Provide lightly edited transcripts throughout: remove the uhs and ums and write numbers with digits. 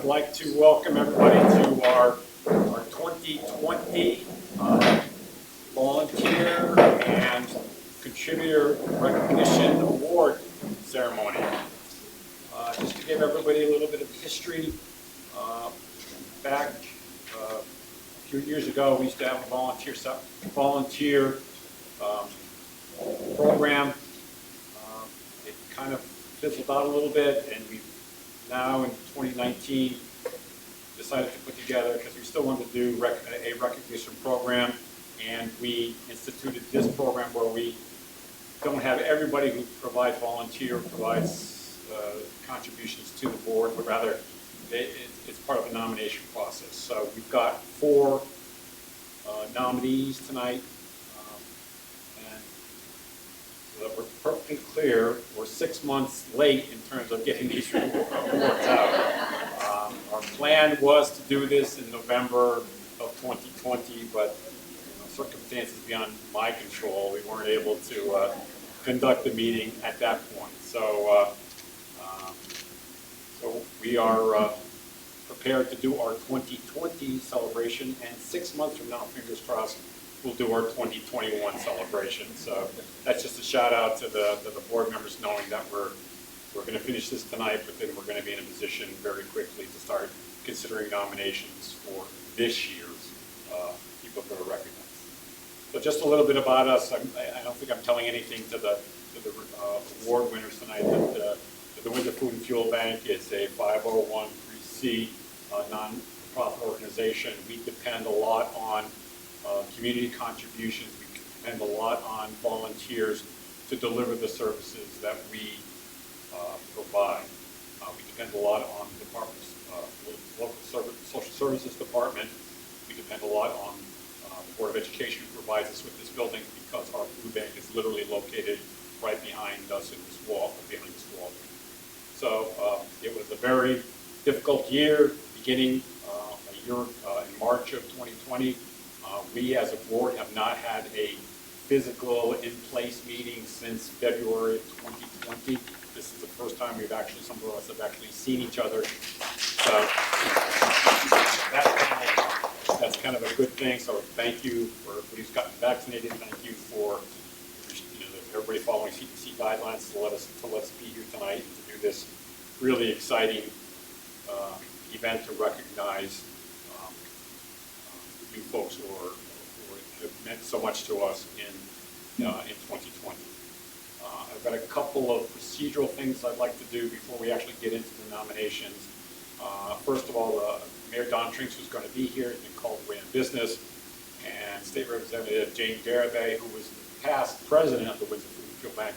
would like to welcome everybody to our 2020 Volunteer and Contributor Recognition Award Ceremony. Just to give everybody a little bit of history, back a few years ago, we used to have a volunteer program. It kind of fizzled out a little bit, and we now in 2019 decided to put together, because we still wanted to do a recognition program, and we instituted this program where we don't have everybody who provides contributions to the board, but rather it's part of a nomination process. So we've got 4 nominees tonight, and so that we're perfectly clear, we're 6 months late in terms of getting these reports out. Our plan was to do this in November of 2020, but circumstances beyond my control, we weren't able to conduct the meeting at that point. So, so we are prepared to do our 2020 celebration, and 6 months from now, fingers crossed, we'll do our 2021 celebration. So that's just a shout out to the board members, knowing that we're going to finish this tonight, but then we're going to be in a position very quickly to start considering nominations for this year's people that are recognized. So just a little bit about us. I don't think I'm telling anything to the award winners tonight. That the Windsor Food and Fuel Bank is a 501(c) non-profit organization. We depend a lot on community contributions. We depend a lot on volunteers to deliver the services that we provide. We depend a lot on the department's local social services department. We depend a lot on the Board of Education, who provides us with this building, because our food bank is literally located right behind us in this wall, behind this wall. So it was a very difficult year, beginning a year in March of 2020. We as a board have not had a physical in-place meeting since February of 2020. This is the first time some of us have actually seen each other. So that's kind of a good thing. So thank you for everybody who's gotten vaccinated. Thank you for everybody following CDC guidelines to let us be here tonight and to do this really exciting event to recognize you folks who have meant so much to us in 2020. I've got a couple of procedural things I'd like to do before we actually get into the nominations. First of all, Mayor Don Trinks, who's going to be here, has been called away on business, and State Representative Jane Garibay, who was the past president of the Windsor Food and Fuel Bank,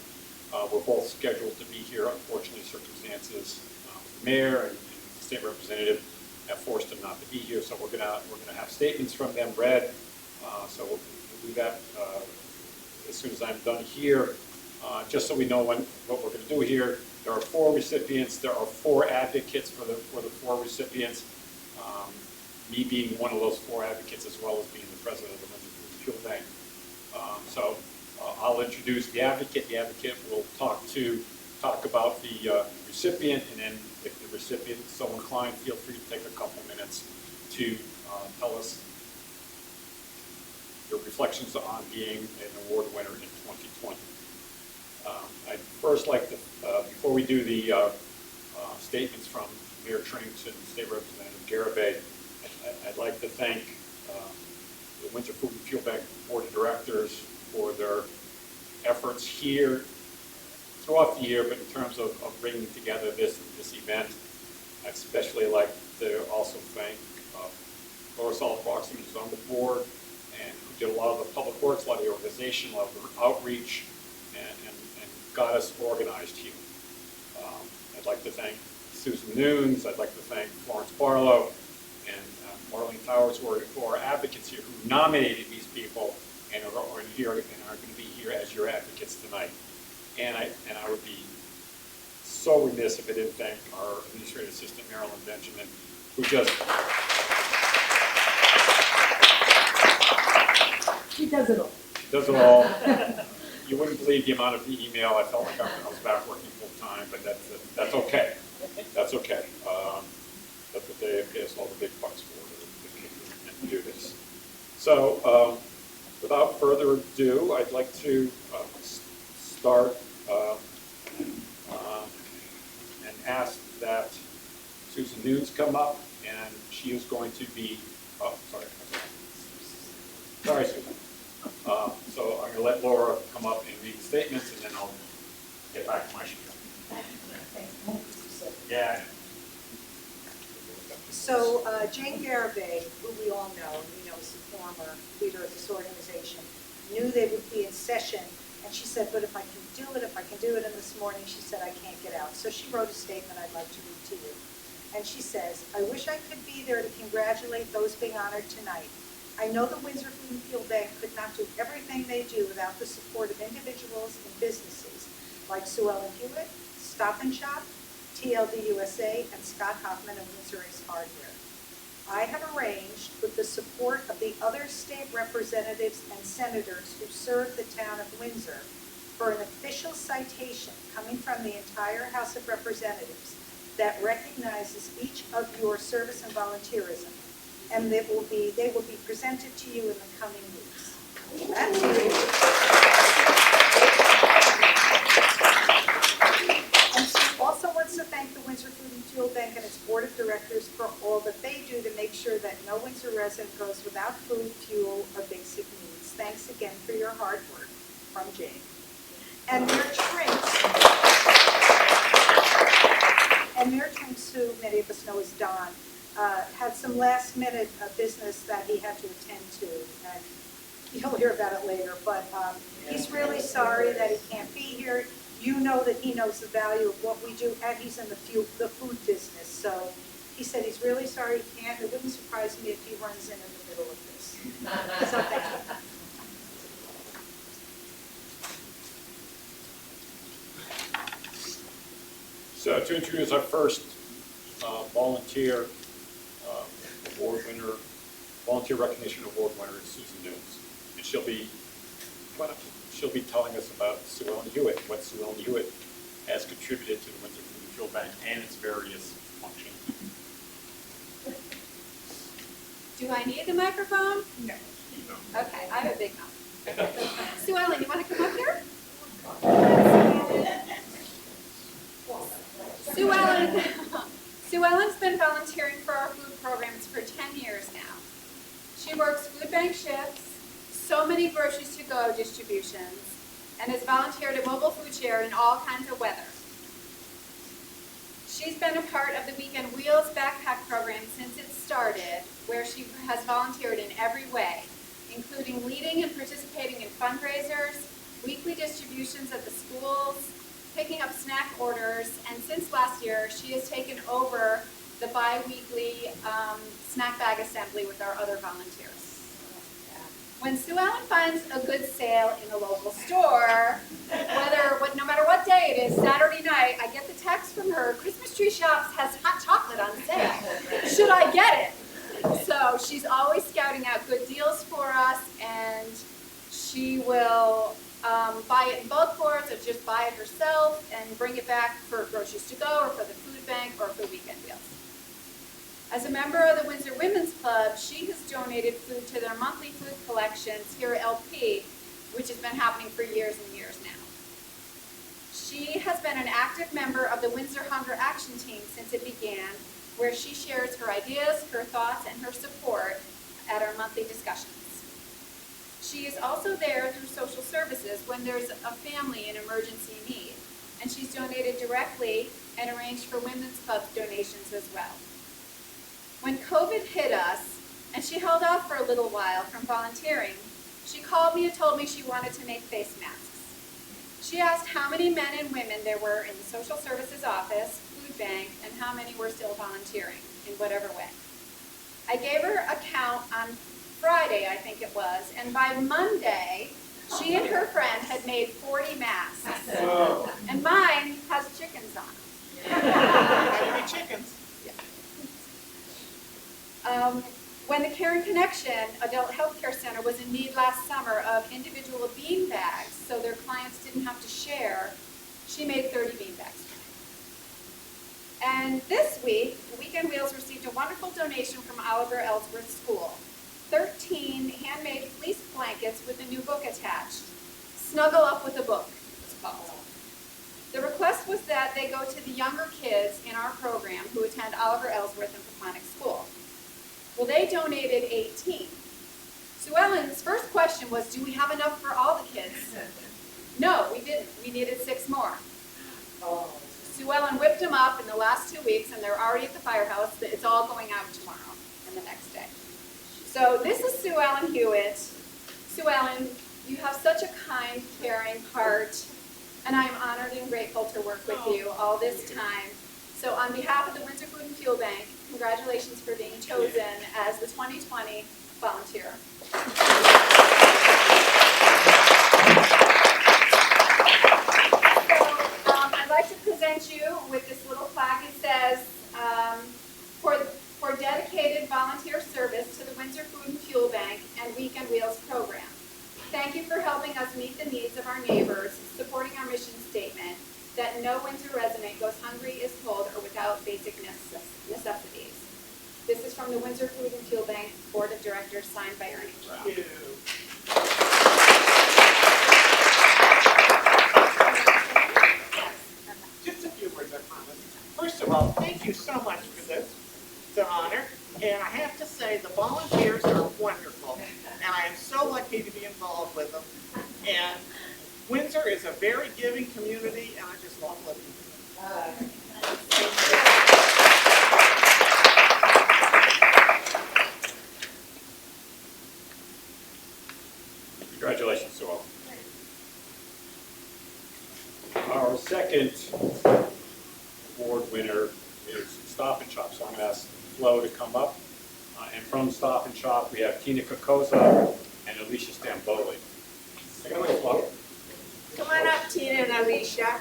were both scheduled to be here. Unfortunately, circumstances with the mayor and the state representative have forced them not to be here. So we're gonna have statements from them read. So we'll do that as soon as I'm done here. Just so we know what we're going to do here. There are 4 recipients. There are 4 advocates for the 4 recipients. Me being one of those 4 advocates, as well as being the president of the Windsor Food and Fuel Bank. So I'll introduce the advocate. The advocate will talk about the recipient, and then if the recipient is so inclined, feel free to take a couple minutes to tell us your reflections on being an award winner in 2020. I'd first like to, before we do the statements from Mayor Trinks and State Representative Garibay, I'd like to thank the Windsor Food and Fuel Bank Board of Directors for their efforts here throughout the year, but in terms of bringing together this event. I'd especially like to also thank Soll-Broxterman, who's on the board, and who did a lot of the public works, a lot of the organization, a lot of the outreach, and got us organized here. I'd like to thank Susan Nunes. I'd like to thank Florence Barlow and Marlene Towers, who are advocates here, who nominated these people and are going to be here as your advocates tonight. And I would be so remiss if I didn't thank our administrative assistant, Marilyn Benjamin, who just... She does it all. She does it all. You wouldn't believe the amount of email I felt like I was back working full time, but that's okay. That's okay. that they pay us all the big bucks for and do this. So without further ado, I'd like to start and ask that Susan Nunes come up, and she is going to be, sorry Susan. So I'm going to let Laura come up and read the statements, and then I'll get back to my spiel. Yeah. So Jane Garibay, who we all know, is the former leader of this organization, knew they would be in session, and she said, but if I can do it, and this morning she said, I can't get out. So she wrote a statement I'd like to read to you. And she says, I wish I could be there to congratulate those being honored tonight. I know the Windsor Food and Fuel Bank could not do everything they do without the support of individuals and businesses like Sue Ellen Hewitt, Stop and Shop, TLD USA, and Scott Hoffman of Windsor Ace Hardware. I have arranged, with the support of the other state representatives and senators who serve the town of Windsor, for an official citation coming from the entire House of Representatives that recognizes each of your service and volunteerism, and they will be presented to you in the coming weeks. That's it. And she also wants to thank the Windsor Food and Fuel Bank and its board of directors for all that they do to make sure that no Windsor resident goes without food, fuel, or basic needs. Thanks again for your hard work. From Jane. And Mayor Trinks, who many of us know as Don, had some last-minute business that he had to attend to, and you'll hear about it later, but he's really sorry that he can't be here. You know that he knows the value of what we do, and he's in the food business, so he said he's really sorry he can't. It wouldn't surprise me if he runs in the middle of this. So thank you. So to introduce our first volunteer award winner, volunteer recognition award winner is Susan Nunes, and she'll be telling us about Sue Ellen Hewitt, what Sue Ellen Hewitt has contributed to the Windsor Food and Fuel Bank and its various functions. Do I need the microphone? No. Okay, I have a big mouth. Sue Ellen, you want to come up here? Sue Ellen's been volunteering for our food programs for 10 years now. She works food bank shifts, so many groceries to go distributions, and has volunteered at mobile food share in all kinds of weather. She's been a part of the Weekend Wheels backpack program since it started, where she has volunteered in every way, including leading and participating in fundraisers, weekly distributions at the schools, picking up snack orders, and since last year, she has taken over the bi-weekly snack bag assembly with our other volunteers. When Sue Ellen finds a good sale in a local store, no matter what day it is, Saturday night, I get the text from her, Christmas Tree Shops has hot chocolate on sale. Should I get it? So she's always scouting out good deals for us, and she will buy it in bulk for us, or just buy it herself and bring it back for groceries to go, or for the food bank, or for weekend meals. As a member of the Windsor Women's Club, she has donated food to their monthly food collections here at LP, which has been happening for years and years now. She has been an active member of the Windsor Hunger Action Team since it began, where she shares her ideas, her thoughts, and her support at our monthly discussions. She is also there through social services when there's a family in emergency need, and she's donated directly and arranged for women's club donations as well. When COVID hit us, and she held off for a little while from volunteering, she called me and told me she wanted to make face masks. She asked how many men and women there were in the social services office, food bank, and how many were still volunteering in whatever way. I gave her a count on Friday, I think it was, and by Monday, she and her friend had made 40 masks. Whoa. And mine has chickens on it. How many chickens? When the Caring Connection Adult Health Care Center was in need last summer of individual bean bags so their clients didn't have to share, she made 30 bean bags for me. And this week, the week Weekend Wheels received a wonderful donation from Oliver Ellsworth School. 13 handmade fleece blankets with a new book attached. Snuggle Up with a Book, it's called. The request was that they go to the younger kids in our program who attend Oliver Ellsworth and Paquonic School. Well, they donated 18. Sue Ellen's first question was, do we have enough for all the kids? No, we didn't. We needed 6 more. Sue Ellen whipped them up in the last 2 weeks, and they're already at the firehouse. It's all going out tomorrow and the next day. So this is Sue Ellen Hewitt. Sue Ellen, you have such a kind, caring heart, and I am honored and grateful to work with you all this time. So on behalf of the Windsor Food and Fuel Bank, congratulations for being chosen as the 2020 volunteer. I'd like to present you with this little plaque. It says, for dedicated volunteer service to the Windsor Food and Fuel Bank and Weekend Wheels program. Thank you for helping us meet the needs of our neighbors, supporting our mission statement that no Windsor resident goes hungry, is cold, or without basic necessities. This is from the Windsor Food and Fuel Bank Board of Directors, signed by Ernie Brown. Thank you. Just a few words, I promise. First of all, thank you so much for this. It's an honor. And I have to say, the volunteers are wonderful. And I am so lucky to be involved with them. And Windsor is a very giving community, and I just love living here. Congratulations, Sue Ellen. Our second award winner is Stop and Shop. So I'm going to ask Flo to come up. And from Stop and Shop, we have Tina Kokosa and Alicia Stamboni. Take it away, Flo. Come on up, Tina and Alicia.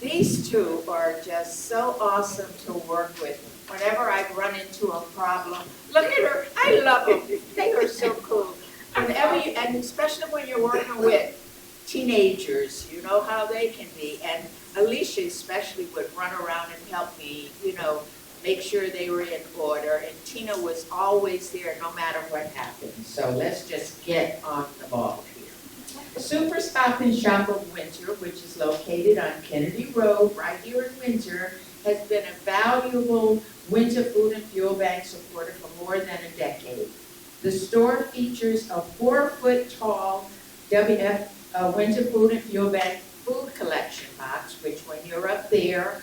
These two are just so awesome to work with. Whenever I run into a problem, look at her, I love them. They are so cool. Whenever you, and especially when you're working with teenagers, you know how they can be. And Alicia especially would run around and help me, you know, make sure they were in order. And Tina was always there no matter what happened. So let's just get on the ball here. Super Stop and Shop of Windsor, which is located on Kennedy Road right here in Windsor, has been a valuable Windsor Food and Fuel Bank supporter for more than a decade. The store features a 4-foot-tall Windsor Food and Fuel Bank food collection box, which when you're up there,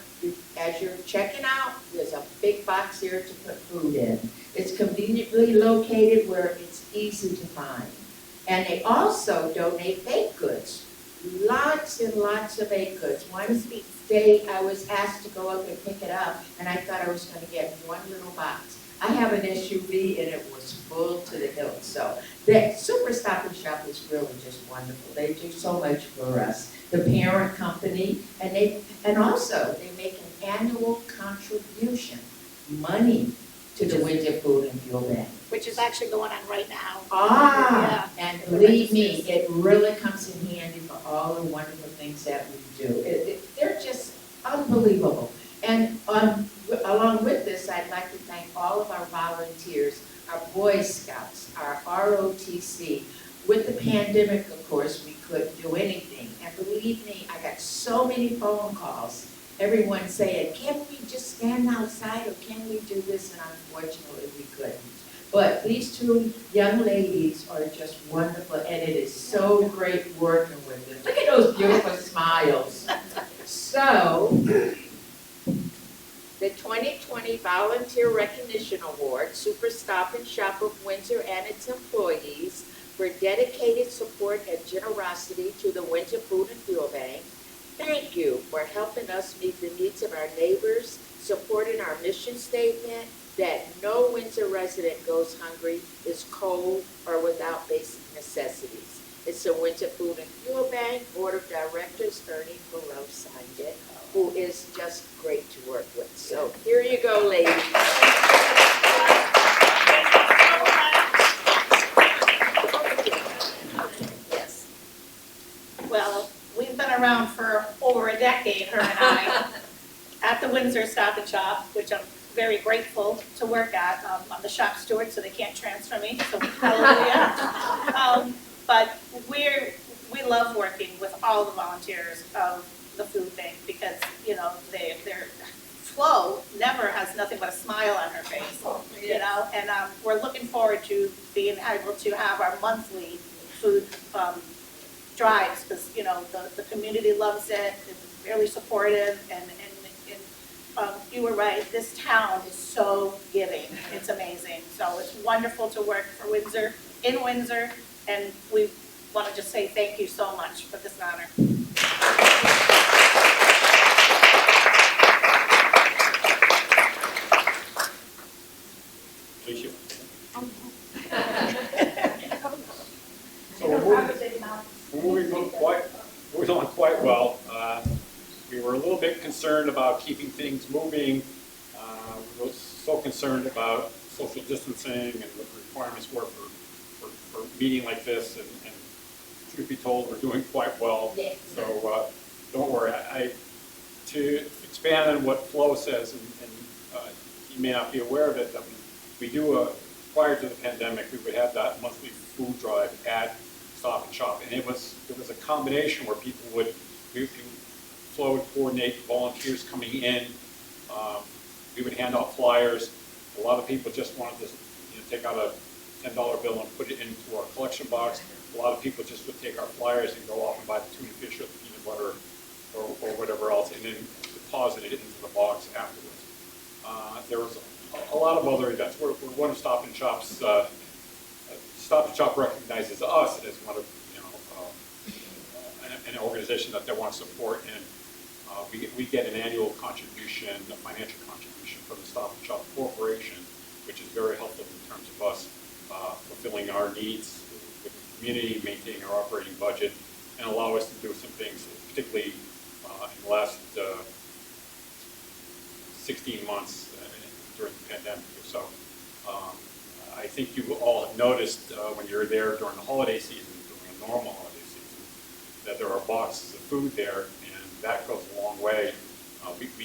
as you're checking out, there's a big box here to put food in. It's conveniently located where it's easy to find. And they also donate baked goods. Lots and lots of baked goods. One day I was asked to go up and pick it up, and I thought I was going to get one little box. I have an SUV, and it was full to the hilt. So the Super Stop and Shop is really just wonderful. They do so much for us. The parent company, and also they make an annual contribution, money, to the Windsor Food and Fuel Bank. Which is actually going on right now. Ah, and believe me, it really comes in handy for all the wonderful things that we do. They're just unbelievable. And along with this, I'd like to thank all of our volunteers, our Boy Scouts, our ROTC. With the pandemic, of course, we couldn't do anything. And believe me, I got so many phone calls. Everyone saying, can we just stand outside or can we do this? And unfortunately, we couldn't. But these two young ladies are just wonderful, and it is so great working with them. Look at those beautiful smiles. So, the 2020 Volunteer Recognition Award, Super Stop and Shop of Windsor and its employees for dedicated support and generosity to the Windsor Food and Fuel Bank. Thank you for helping us meet the needs of our neighbors, supporting our mission statement that no Windsor resident goes hungry, is cold, or without basic necessities. It's the Windsor Food and Fuel Bank Board of Directors, Ernie Barlow signed it, who is just great to work with. So here you go, ladies. Yes. Well, we been around for over a decade, her and I, at the Windsor Stop and Shop, which I'm very grateful to work at. I'm the shop steward, so they can't transfer me, so hallelujah. But we love working with all the volunteers of the food bank because, you know, their Flo never has nothing but a smile on her face, you know, and we're looking forward to being able to have our monthly food drives because, you know, the community loves it, it's fairly supportive, and you were right, this town is so giving, it's amazing. So it's wonderful to work for Windsor, in Windsor, and we want to just say thank you so much for this honor. Alicia. So we're moving on quite well. We were a little bit concerned about keeping things moving. We were so concerned about social distancing and what the requirements were for a meeting like this. And truth be told, we're doing quite well. Yeah. So don't worry. To expand on what Flo says, and you may not be aware of it, that we do prior to the pandemic, we would have that monthly food drive at Stop and Shop, and it was a combination where people would. Flo would coordinate volunteers coming in. We would hand out flyers. A lot of people just wanted to take out a $10 bill and put it into our collection box. A lot of people just would take our flyers and go off and buy the tuna fish or the peanut butter or whatever else, and then deposit it into the box afterwards. There was a lot of other events. We're one of Stop and Shop's. Stop and Shop recognizes us as one of an organization that they want to support, and we get an annual contribution, a financial contribution from the Stop and Shop Corporation, which is very helpful in terms of us fulfilling our needs with the community, maintaining our operating budget, and allow us to do some things, particularly in the last 16 months during the pandemic or so. I think you all have noticed when you're there during the holiday season, during a normal holiday season, that there are boxes of food there, and that goes a long way. We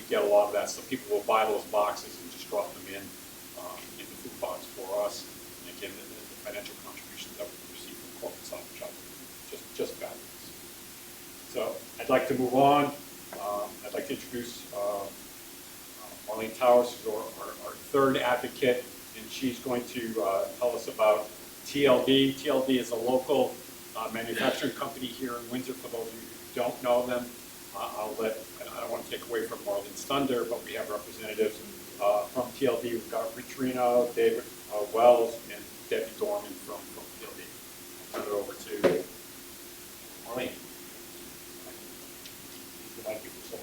get a lot of that, so people will buy those boxes and just drop them in the food box for us. And again, the financial contributions that we receive from corporate Stop and Shop are just fabulous. So I'd like to move on. I'd like to introduce Marlene Towers, who's our third advocate, and she's going to tell us about TLD. TLD is a local manufacturing company here in Windsor. For those of you who don't know them, I don't want to take away from Marlene's thunder, but we have representatives from TLD. We've got Rich Reno, David Wells, and Debbie Dorman from TLD. I'll turn it over to Marlene. Thank you for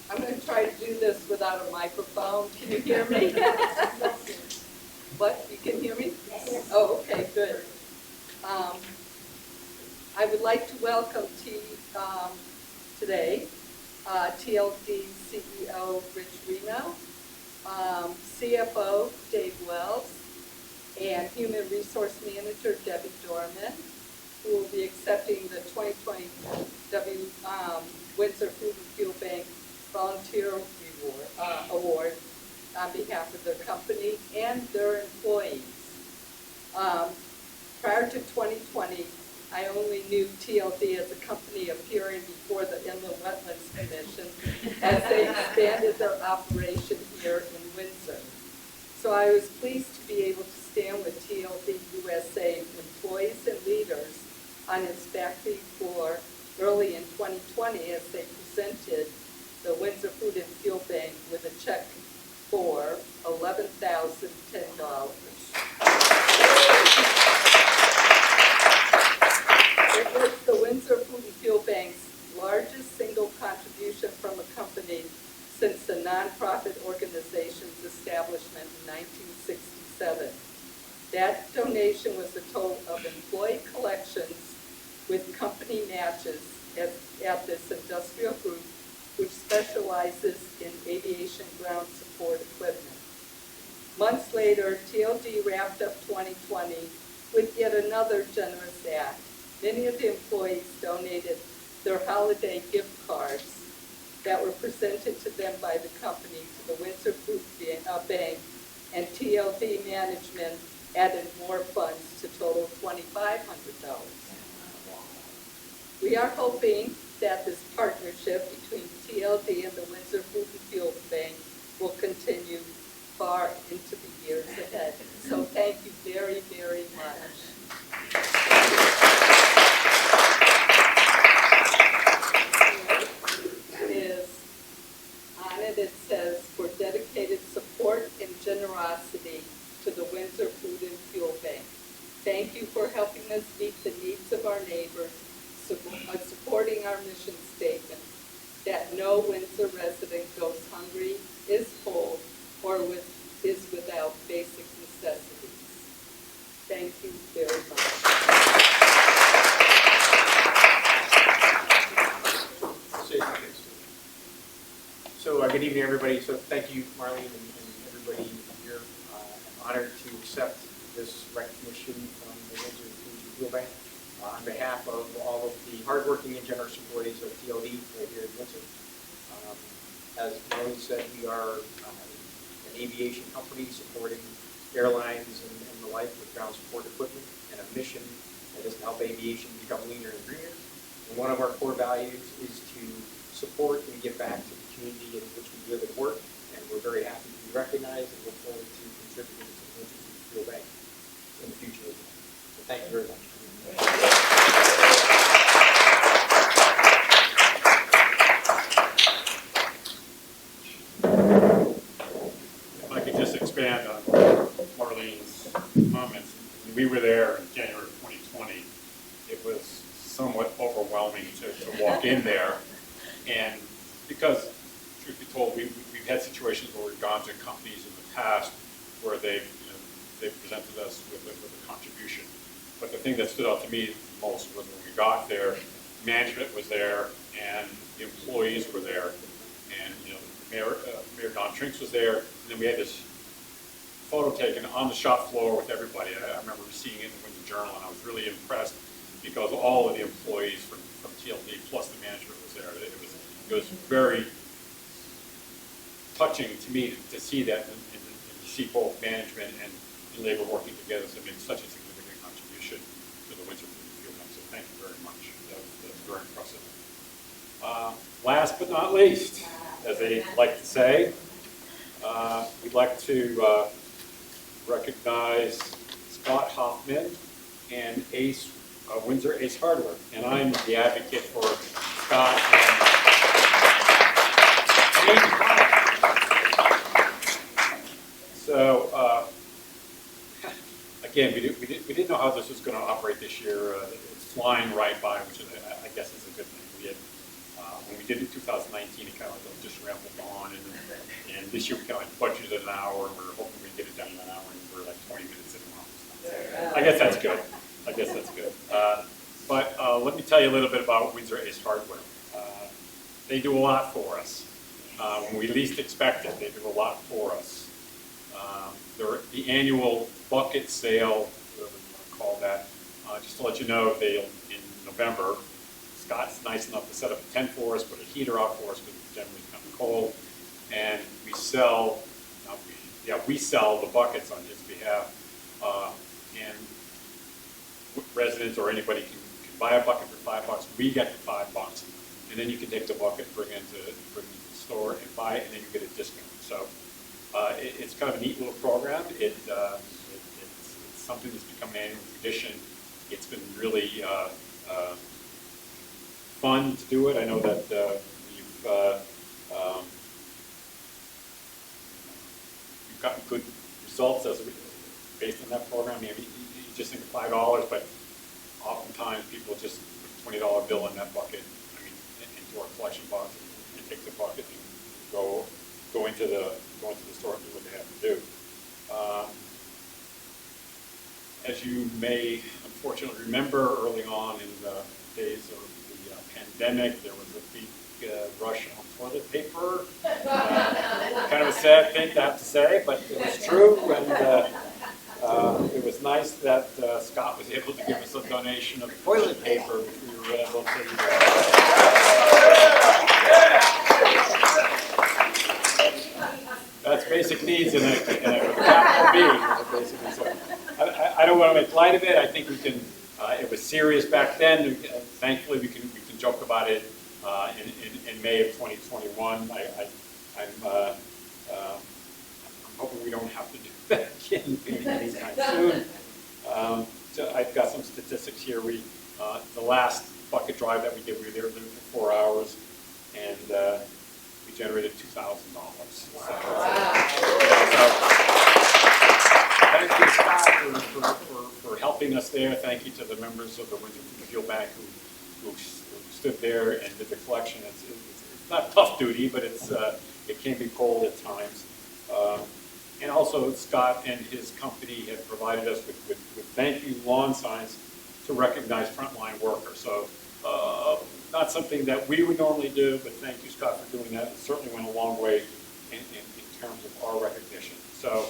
I'm going to try to do this without a microphone. Can you hear me? What? You can hear me? Yes. Oh, okay, good. I would like to welcome today TLD CEO Rich Reno, CFO Dave Wells, and Human Resource Manager Debbie Dorman, who will be accepting the 2020 Windsor Food and Fuel Bank Volunteer Award on behalf of their company and their employees. Prior to 2020, I only knew TLD as a company appearing before the Inland Wetlands Commission as they expanded their operation here in Windsor. So I was pleased to be able to stand with TLD USA employees and leaders on its factory floor early in 2020 as they presented the Windsor Food and Fuel Bank with a check for $11,010. It was the Windsor Food and Fuel Bank's largest single contribution from a company since the nonprofit organization's establishment in 1967. That donation was a total of employee collections with company matches at this industrial group, which specializes in aviation ground support equipment. Months later, TLD wrapped up 2020 with yet another generous act. Many of the employees donated their holiday gift cards that were presented to them by the company to the Windsor Food Bank, and TLD management added more funds to total $2,500. We are hoping that this partnership between TLD and the Windsor Food and Fuel Bank will continue far into the years ahead. So thank you very, very much. It says, for dedicated support and generosity to the Windsor Food and Fuel Bank. Thank you for helping us meet the needs of our neighbors, supporting our mission statement that no Windsor resident goes hungry, is full, or is without basic necessities. Thank you very much. So good evening, everybody. So thank you, Marlene, and everybody here. I'm honored to accept this recognition from the Windsor Food and Fuel Bank on behalf of all of the hardworking and generous employees of TLD right here in Windsor. As Marlene said, we are an aviation company supporting airlines and the like with ground support equipment and a mission that is to help aviation become leaner and greener. And one of our core values is to support and give back to the community in which we live and work, and we're very happy to be recognized and look forward to contributing to the Windsor Food and Fuel Bank in the future as well. So thank you very much. If I could just expand on Marlene's comments. When we were there in January of 2020, it was somewhat overwhelming to walk in there. And because, truth be told, we've had situations where we've gone to companies in the past where they've presented us with a contribution. But the thing that stood out to me most was when we got there, management was there and the employees were there. And Mayor Don Trinks was there, and then we had this photo taken on the shop floor with everybody. I remember seeing it in the Windsor Journal, and I was really impressed because all of the employees from TLD plus the management was there. It was very touching to me to see that and to see both management and labor working together to make such a significant contribution to the Windsor Food and Fuel Bank. So thank you very much. That's very impressive. Last but not least, as they like to say, we'd like to recognize Scott Hoffman and Windsor Ace Hardware. And I'm the advocate for Scott So, again, we didn't know how this was going to operate this year. It's flying right by, which is, I guess is a good thing. We had, when we did it in 2019, it kind of just rambled on, and this year we kind of budgeted an hour, and we're hoping we get it done in an hour, and we're like 20 minutes in a month. I guess that's good. But let me tell you a little bit about Windsor Ace Hardware. They do a lot for us. When we least expect it, they do a lot for us. The annual bucket sale, whatever you want to call that, just to let you know, in November, Scott's nice enough to set up a tent for us, put a heater out for us because it's generally kind of cold, and we sell the buckets on his behalf, and residents or anybody can buy a bucket for $5. We get the $5, and then you can take the bucket, bring it into the store and buy it, and then you get a discount. So it's kind of a neat little program. It's something that's become an annual tradition. It's been really fun to do it. I know that we've gotten good results based on that program. I mean, you just think of $5, but oftentimes people just put a $20 bill in that bucket, into our collection box, and take the bucket and go into the store and do what they have to do. As you may unfortunately remember, early on in the days of the pandemic, there was a big rush on toilet paper. Kind of a sad thing to have to say, but it was true, and it was nice that Scott was able to give us a donation of toilet paper, which we were able to. That's basic needs in a capital B. Basically. So I don't want to make light of it. I think we can. It was serious back then. Thankfully, we can joke about it in May of 2021. I'm hoping we don't have to do that again anytime soon. So I've got some statistics here. The last bucket drive that we did, we were there for 4 hours, and we generated $2,000. Thank you, Scott, for helping us there. Thank you to the members of the Windsor Food Fuel Bank who stood there and did the collection. It's not tough duty, but it can be cold at times. And also, Scott and his company have provided us with thank you lawn signs to recognize frontline workers. So not something that we would normally do, but thank you, Scott, for doing that. It certainly went a long way in terms of our recognition. So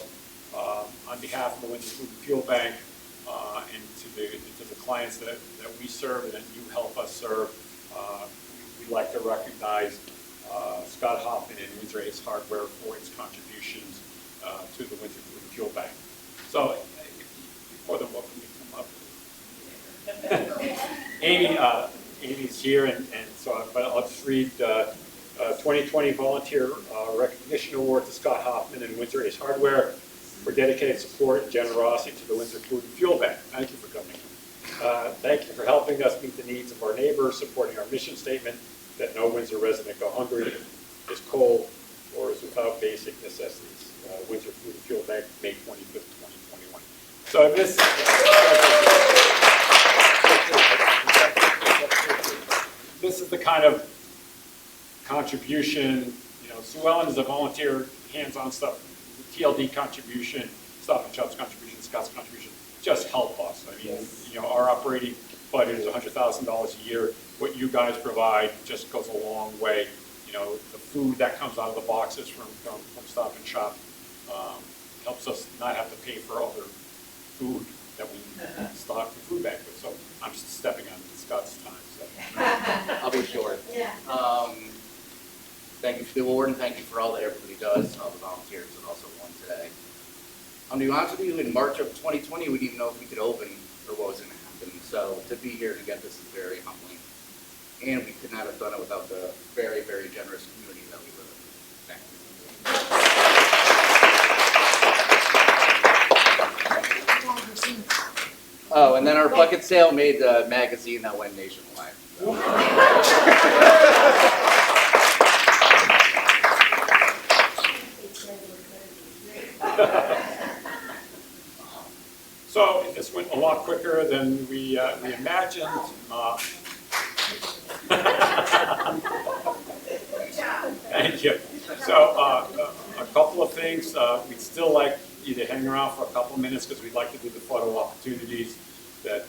on behalf of the Windsor Food and Fuel Bank and to the clients that we serve and that you help us serve, we'd like to recognize Scott Hoffman and Windsor Ace Hardware for its contributions to the Windsor Food and Fuel Bank. So you're more than welcome to come up. Amy's here, and so but I'll just read 2020 Volunteer Recognition Award to Scott Hoffman and Windsor Ace Hardware for dedicated support and generosity to the Windsor Food and Fuel Bank. Thank you for coming. Thank you for helping us meet the needs of our neighbors, supporting our mission statement that no Windsor resident go hungry, is cold, or is without basic necessities. Windsor Food and Fuel Bank, May 25th, 2021. So this is the kind of contribution, Sue Ellen is a volunteer, hands-on stuff, the TLD contribution, Stop and Shop's contribution, Scott's contribution, just help us. I mean, our operating budget is $100,000 a year. What you guys provide just goes a long way. The food that comes out of the boxes from Stop and Shop helps us not have to pay for other food that we stock the food bank with. So I'm just stepping on Scott's time. So. I'll be short. Yeah. Thank you for the award and thank you for all that everybody does, all the volunteers that also won today. I'm to be honest with you, in March of 2020, we didn't even know if we could open or what was going to happen. So to be here to get this is very humbling. And we could not have done it without the very, very generous community that we live in. Thank you. Oh, and then our bucket sale made the magazine that went nationwide. So this went a lot quicker than we imagined. Thank you. So a couple of things. We'd still like you to hang around for a couple of minutes because we'd like to do the photo opportunities that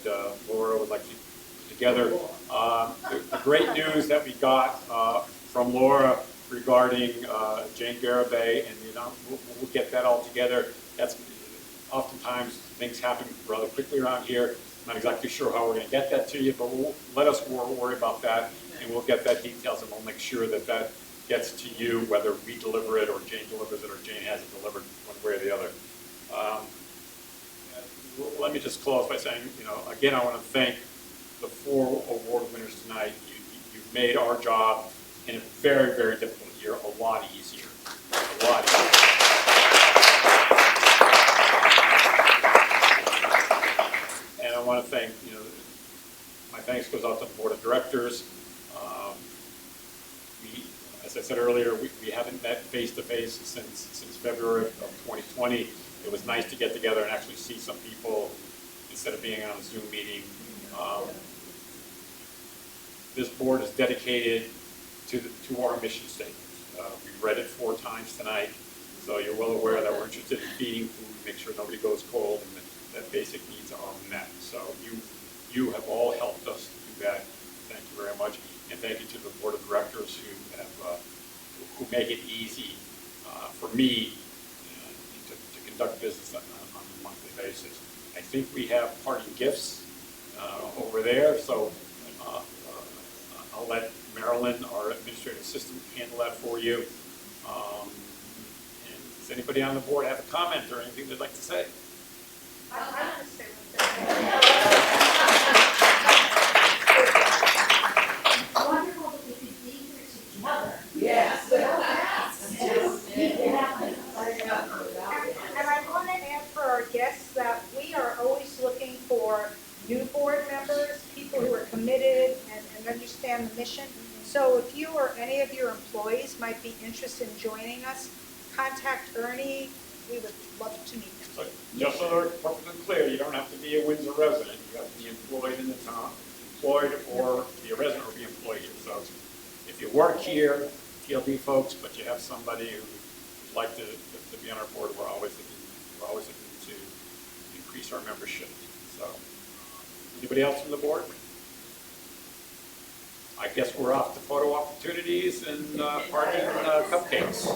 Laura would like to put together. The great news that we got from Laura regarding Jane Garibay, and we'll get that all together. That's oftentimes things happen rather quickly around here. I'm not exactly sure how we're going to get that to you, but let us worry about that, and we'll get that details, and we'll make sure that that gets to you, whether we deliver it or Jane delivers it or Jane has it delivered one way or the other. Let me just close by saying, again, I want to thank the 4 award winners tonight. You've made our job in a very, very difficult year a lot easier. A lot easier. And I want to thank, my thanks goes out to the board of directors. As I said earlier, we haven't met face-to-face since February of 2020. It was nice to get together and actually see some people instead of being on a Zoom meeting. This board is dedicated to our mission statement. We read it 4 times tonight, so you're well aware that we're interested in feeding food, make sure nobody goes cold, and that basic needs are met. So you have all helped us do that. Thank you very much. And thank you to the board of directors who make it easy for me to conduct business on a monthly basis. I think we have parting gifts over there, so I'll let Marilyn, our administrative assistant, handle that for you. And does anybody on the board have a comment or anything they'd like to say? I want to say one Wonderful that we could be here together. Yes. And I want to add for our guests that we are always looking for new board members, people who are committed and understand the mission. So if you or any of your employees might be interested in joining us, contact Ernie. We would love to meet them. So just so they're perfectly clear, you don't have to be a Windsor resident. You have to be employed in the town, employed or be a resident or be employed here. So if you work here, TLD folks, but you have somebody who would like to be on our board, we're always looking to increase our membership. So anybody else from the board? I guess we're off to photo opportunities and party and cupcakes.